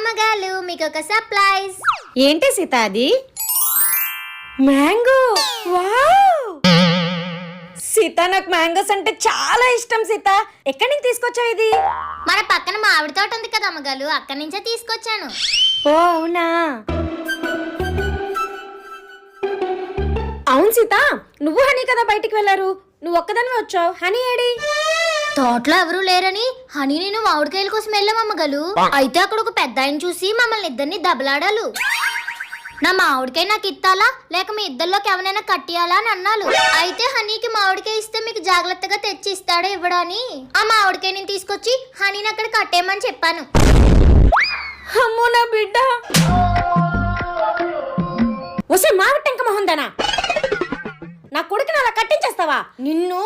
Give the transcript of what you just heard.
అమ్మగారు, మీకు ఒక సర్ప్రైజ్. ఏంటి సీత అది? మ్యాంగో. వావ్ సీత, నాకు మ్యాంగోస్ అంటే చాలా ఇష్టం. సీత, ఎక్కడి నుంచి తీసుకొచ్చావు ఇది? మన పక్కన మామిడి తోట ఉంది కదా అమ్మగారు, అక్కడి నుంచే తీసుకొచ్చాను. ఓ అవునా. అవును సీత, నువ్వు హనీ కదా బయటికి వెళ్ళారు, నువ్వు ఒక్కదానివే వచ్చావు. Honey AD? తోటలో ఎవరూ లేరని హనీ నేను మామిడికాయల కోసం వెళ్ళాం అమ్మగారు. అయితే అక్కడ ఒక పెద్ద ఆయన చూసి మమ్మల్ని ఇద్దరిని దెబ్బలాడాలు. నా మామిడికాయ నాకు ఇత్తాలా లేక మీ ఇద్దరిలోకి ఎవరైనా కట్టియాలా అని అన్నాడు. అయితే హనీకి మామిడికాయ ఇస్తే మీకు జాగ్రత్తగా తెచ్చి ఇస్తాడో ఇవ్వడాని ఆ మామిడికాయ నేను తీసుకొచ్చి హనీని అక్కడ కట్టేయమని చెప్పాను. అమ్మో నా బిడ్డ. వసే మామిడి టెంక మొహందనా, నా కొడుకుని అలా కట్టించేస్తావా నిన్ను?